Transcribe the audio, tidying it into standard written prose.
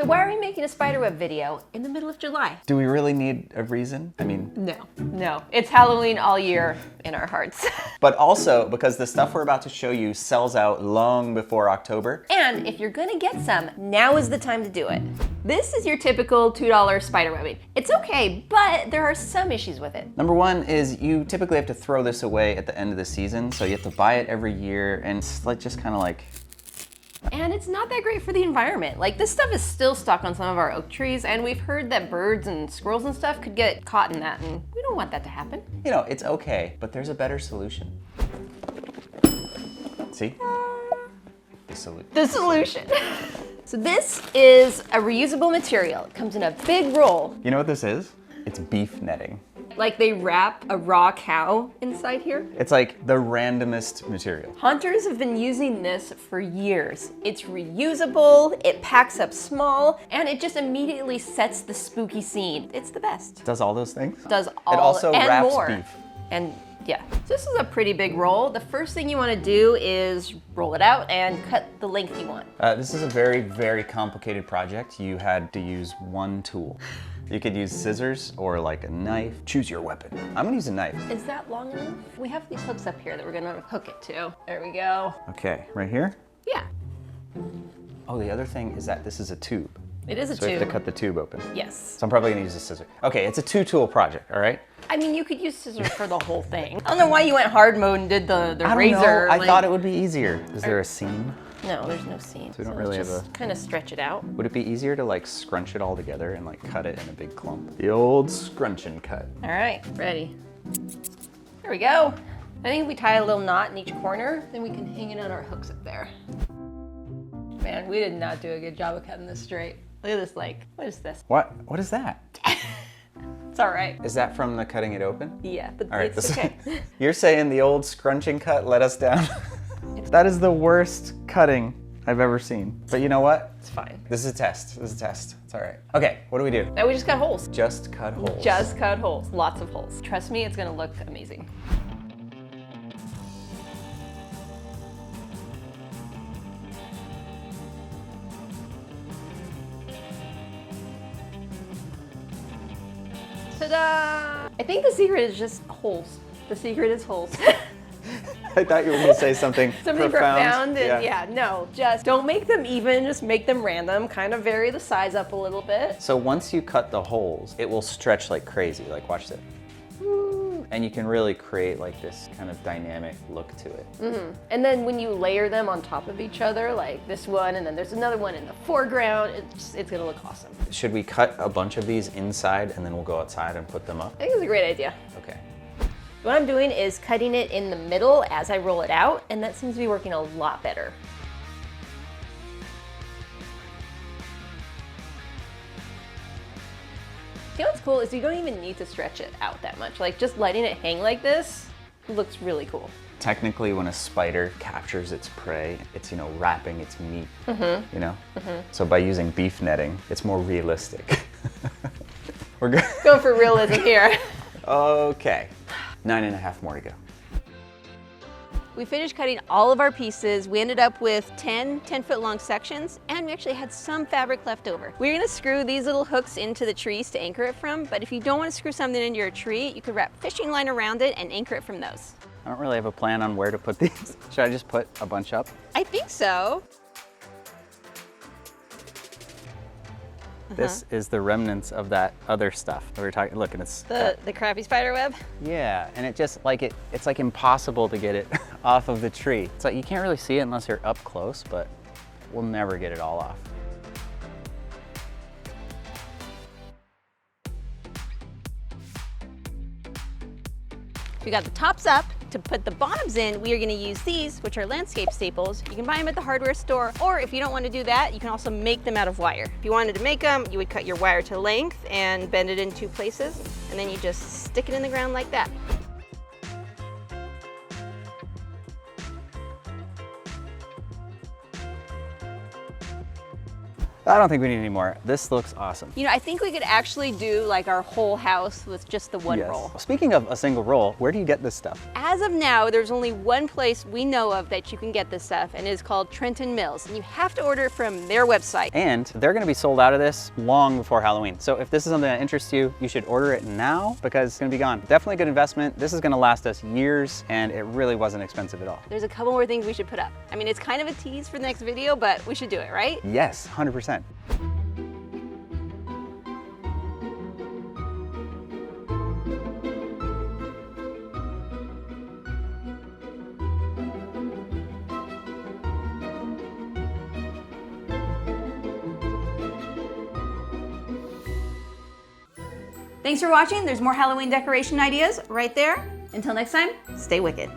So why are we making a spiderweb video in the middle of July? Do we really need a reason? I mean... No. It's Halloween all year in our hearts. But also because the stuff we're about to show you sells out long before October. And if you're gonna get some, now is the time to do it. This is your typical $2 spider webbing. It's okay, but there are some issues with it. Number one is you typically have to throw this away at the end of the season, so you have to buy it every year, and it's like just kind of like... And it's not that great for the environment. Like, this stuff is still stuck on some of our oak trees, and we've heard that birds and squirrels and stuff could get caught in that, and we don't want that to happen. You know, it's okay, but there's a better solution. See? The solution. So this is a reusable material. It comes in a big roll. You know what this is? It's beef netting. Like they wrap a raw cow inside here. It's like the randomest material. Hunters have been using this for years. It's reusable, it packs up small, and it just immediately sets the spooky scene. It's the best. Does all those things? Does all it also and wraps more. beef. And yeah, so this is a pretty big roll. The first thing you want to do is roll it out and cut the length you want. This is a very, very complicated project. You had to use one tool. You could use scissors or like a knife. Choose your weapon. I'm gonna use a knife. Is that long enough? We have these hooks up here that we're gonna hook it to. There we go. Okay, right here? Yeah. Oh, the other thing is that this is a tube. It is a So we tube. have to cut the tube open. Yes. So I'm probably gonna use a scissor. Okay, it's a two-tool project, all right? I mean, you could use scissors for the whole thing. I don't know why you went hard mode and did the I don't razor. know. I thought it would be easier. Is there a seam? No, there's no seam. So we don't really have just kind of stretch it out. Would it be easier to like scrunch it all together and like cut it in a big clump? The old scrunch and cut. All right, ready. There we go. I think if we tie a little knot in each corner, then we can hang it on our hooks up there. Man, we did not do a good job of cutting this straight. Look at this leg. What is this? What? What is that? It's all right. Is that from the cutting it open? Yeah, but All right, it's okay. You're saying the old scrunch and cut let us down? That is the worst cutting I've ever seen. But you know what? It's fine. This is a test. This is a test. It's all right. Okay, what do we do? Now we just cut holes. Just cut holes. Just cut holes. Lots of holes. Trust me, it's gonna look amazing. Ta-da! I think the secret is just holes. The secret is holes. I thought you were going to say something profound and yeah, no, just don't make them even, just make them random, kind of vary the size up a little bit. So once you cut the holes, it will stretch like crazy. Like watch this. And you can really create like this kind of dynamic look to it. Mm-hmm. And then when you layer them on top of each other, like this one, and then there's another one in the foreground, it's gonna look awesome. Should we cut a bunch of these inside and then we'll go outside and put them up? I think it's a great idea. Okay. What I'm doing is cutting it in the middle as I roll it out, and that seems to be working a lot better. You know what's cool is you don't even need to stretch it out that much. Like just letting it hang like this looks really cool. Technically, when a spider captures its prey, it's, you know, wrapping its meat, you know? So by using beef netting, it's more realistic. We're good. Going for realism here. Okay, 9.5 more to go. We finished cutting all of our pieces. We ended up with 10-foot long sections, and we actually had some fabric left over. We're gonna screw these little hooks into the trees to anchor it from, but if you don't wanna screw something into your tree, you could wrap fishing line around it and anchor it from those. I don't really have a plan on where to put these. Should I just put a bunch up? I think so. This is the remnants of that other stuff that we were talking. Look, and it's The crappy spider web. yeah, and it just like it's like impossible to get it off of the tree. It's like you can't really see it unless you're up close, but we'll never get it all off. We got the tops up. To put the bottoms in, we are gonna use these, which are landscape staples. You can buy them at the hardware store, or if you don't want to do that, you can also make them out of wire. If you wanted to make them, you would cut your wire to length and bend it in 2 places, and then you just stick it in the ground like that. I don't think we need any more. This looks awesome. You know, I think we could actually do like our whole house with just the one roll. Speaking of a single roll, where do you get this stuff? As of now, there's only one place we know of that you can get this stuff, and it is called Trenton Mills. And you have to order it from their website. And they're gonna be sold out of this long before Halloween. So if this is something that interests you, you should order it now because it's gonna be gone. Definitely a good investment. This is gonna last us years, and it really wasn't expensive at all. There's a couple more things we should put up. I mean, it's kind of a tease for the next video, but we should do it, right? Yes, 100%. Thanks for watching. There's more Halloween decoration ideas right there. Until next time, stay wicked.